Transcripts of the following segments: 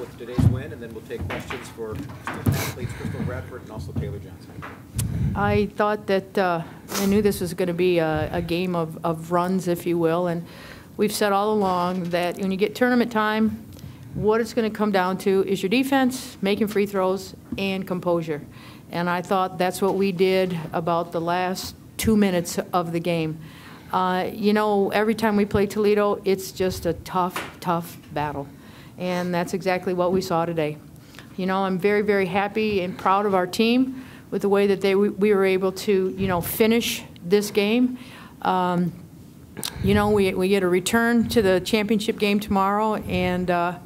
with today's win, and then we'll take questions for athletes Crystal Bradford and also Taylor Johnson. I thought that I knew this was going to be a game of runs, if you will, and we've said all along that when you get tournament time, what it's going to come down to is your defense, making free throws, and composure. And I thought that's what we did about the last 2 minutes of the game. You know, every time we play Toledo, it's just a tough battle. And that's exactly what we saw today. You know, I'm very, very happy and proud of our team with the way that we were able to, you know, finish this game. You know, we get a return to the championship game tomorrow, and all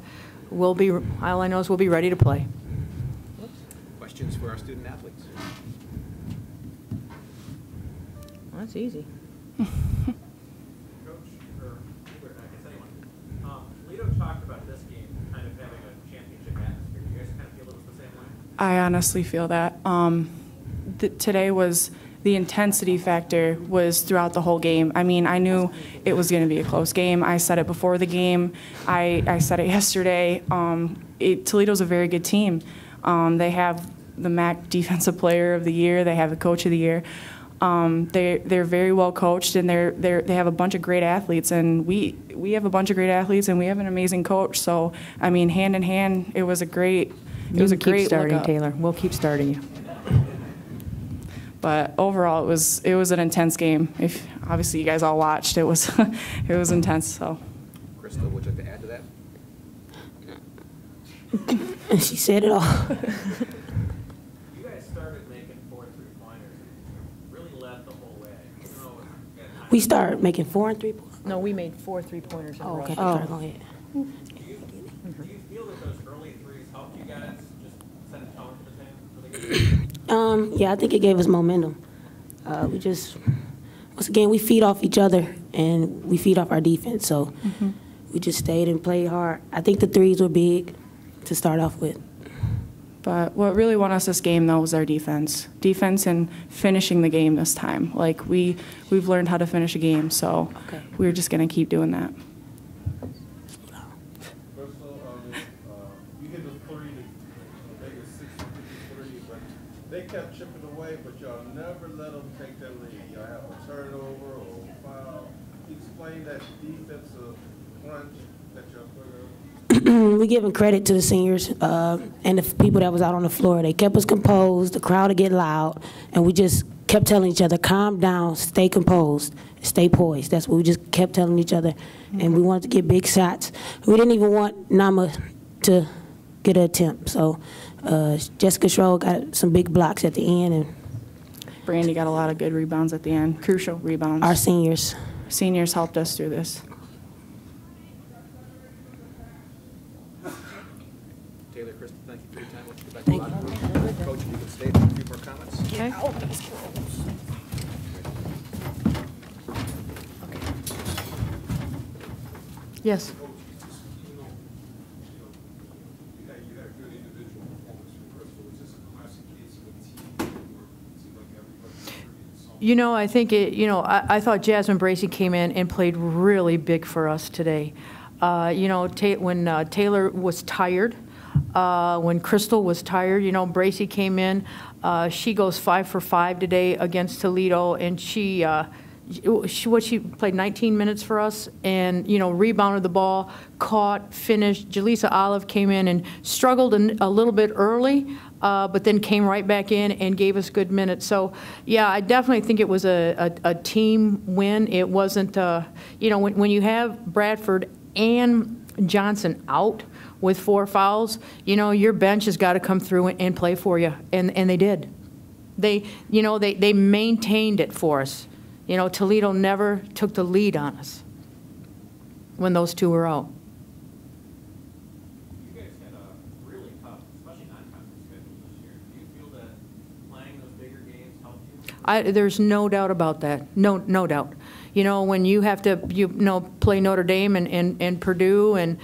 I know is we'll be ready to play. Questions for our student athletes? Well, that's easy. Coach, or either, I guess anyone. Toledo talked about this game kind of having a championship atmosphere. Do you guys kind of feel it was the same way? I honestly feel that. Today was, the intensity factor was throughout the whole game. I mean, I knew it was going to be a close game. I said it before the game. I said it yesterday. Toledo's a very good team. They have the MAC Defensive Player of the Year. They have the Coach of the Year. They're very well coached, and they have a bunch of great athletes, and we have a bunch of great athletes, and we have an amazing coach. So I mean, hand in hand, it was a great. It was a great keep starting, look-up. Taylor. We'll keep starting you. But overall, it was an intense game. If obviously you guys all watched, it was it was intense. So. Crystal, would you like to add to that? She said it all. You guys started making 4 3-pointers and really led the whole way. We started making 4 and 3 pointers. No, we made 4 3-pointers in a row. Okay. Sorry, go ahead. Do you feel that those early threes helped you guys just set a tone for the game? Yeah, I think it gave us momentum. We just, once again, we feed off each other and we feed off our defense. So we just stayed and played hard. I think the threes were big to start off with. But what really won us this game, though, was our defense. Defense and finishing the game this time. Like, we've learned how to finish a game, so we're just going to keep doing that. You hit the 3, the biggest 6-3, but they kept chipping away, but y'all never let them take that lead. Y'all have a turnover or a foul. Explain that defensive crunch that y'all put up. We giving credit to the seniors and the people that was out on the floor. They kept us composed. The crowd would get loud, and we just kept telling each other, calm down, stay composed, stay poised. That's what we just kept telling each other. And we wanted to get big shots. We didn't even want Nama to get an attempt. So Jessica Schroll got some big blocks at the end. And Brandy got a lot of good rebounds at the end, crucial rebounds. Our seniors. Seniors helped us through this. Taylor, Crystal, thank you for your time. Let's get back to the locker room. Coach, if you could stay for a few more comments. Okay. Yes. You know, I think I thought Jasmine Bracey came in and played really big for us today. You know, when Taylor was tired, when Crystal was tired, you know, Bracey came in. She goes 5 for 5 today against Toledo, and she played 19 minutes for us, and you know, rebounded the ball, caught, finished. Jaleesa Olive came in and struggled a little bit early, but then came right back in and gave us good minutes. So yeah, I definitely think it was a team win. It wasn't you know, when you have Bradford and Johnson out with 4 fouls, you know, your bench has got to come through and play for you, and they did. They maintained it for us. You know, Toledo never took the lead on us when those 2 were out. You guys had a really tough, especially non-conference schedule this year. Do you feel that playing those bigger games helped you? There's no doubt about that. No doubt. You know, when you have to, play Notre Dame and Purdue and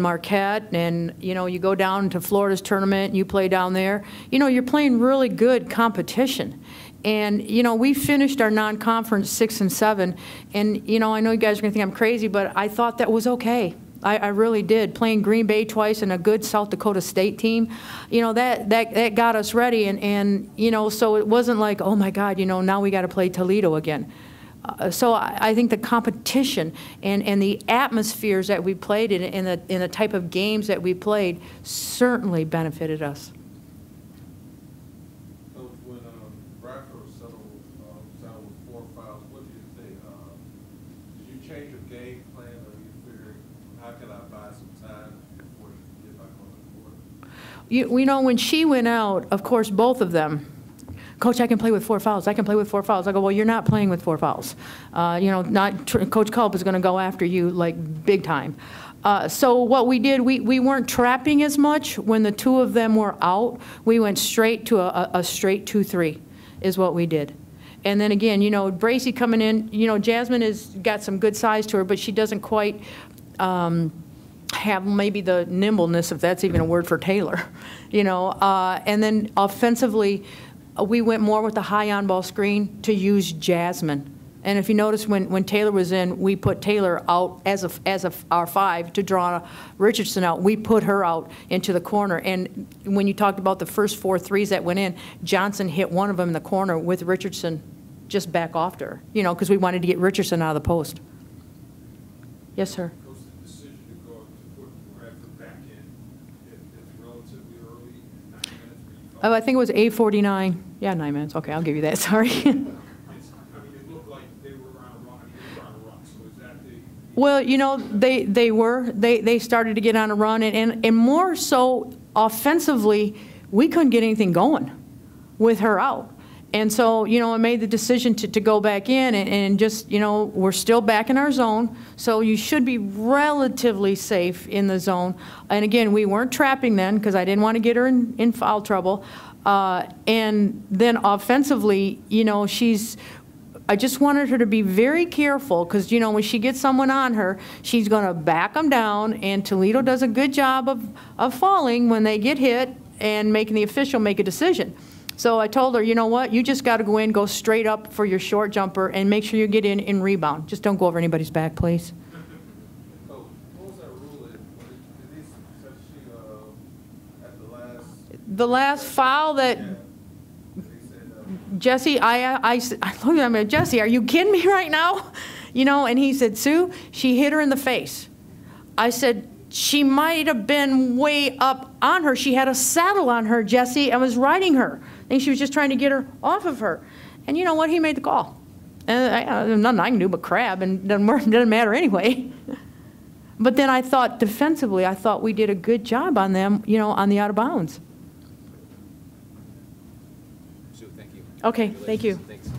Marquette, and, you know, you go down to Florida's tournament, you play down there, you know, you're playing really good competition. And, you know, we finished our non-conference 6 and 7, and, you know, I know you guys are going to think I'm crazy, but I thought that was okay. I really did. Playing Green Bay twice and a good South Dakota State team, you know, that got us ready. And you know, so it wasn't like, oh my God, you know, now we got to play Toledo again. So I think the competition and the atmospheres that we played in the type of games that we played certainly benefited us. Coach, when Bradford settled with 4 fouls, what do you think? Did you change your game plan, or you figured, how can I buy some time before you get back on the court? You know, when she went out, of course, both of them, Coach, I can play with 4 fouls. I can play with 4 fouls. I go, well, you're not playing with 4 fouls. You know, Coach Culp is going to go after you like big time. So what we did, we weren't trapping as much when the 2 of them were out. We went straight to a straight 2-3 is what we did. And then again, you know, Bracy coming in, you know, Jasmine has got some good size to her, but she doesn't quite have maybe the nimbleness, if that's even a word for Taylor, you know. And then offensively, we went more with the high on-ball screen to use Jasmine. And if you notice, when Taylor was in, we put Taylor out as our 5 to draw Richardson out. We put her out into the corner. And when you talked about the first 4 threes that went in, Johnson hit one of them in the corner with Richardson just back off to her, you know, because we wanted to get Richardson out of the post. Yes, sir. Coach, the decision to go to put Bradford back in, it's relatively early, 9 minutes. Oh, I think it was 8:49. Yeah, 9 minutes. Okay, I'll give you that. Sorry. I mean, it looked like they were on a run. I mean, they were on a run. So is that the? Well, you know, they started to get on a run, and more so offensively, we couldn't get anything going with her out. And so, you know, I made the decision to go back in and just, you know, we're still back in our zone, so you should be relatively safe in the zone. And again, we weren't trapping then because I didn't want to get her in foul trouble. And then offensively, you know, I just wanted her to be very careful because, you know, when she gets someone on her, she's going to back them down, and Toledo does a good job of falling when they get hit and making the official make a decision. So I told her, you know what, you just got to go in, go straight up for your short jumper, and make sure you get in and rebound. Just don't go over anybody's back, please. Coach, what was that rule? Did he said she at the last? The last foul that Jesse, I looked at him and Jesse, are you kidding me right now? You know, and he said, Sue, she hit her in the face. I said, she might have been way up on her. She had a saddle on her, Jesse, and was riding her. I think she was just trying to get her off of her. And you know what? He made the call. And there's nothing I can do but crab, and it doesn't matter anyway. But then I thought defensively, I thought we did a good job on them, you know, on the out of bounds. Sue, thank you. Okay, thank you. Thanks.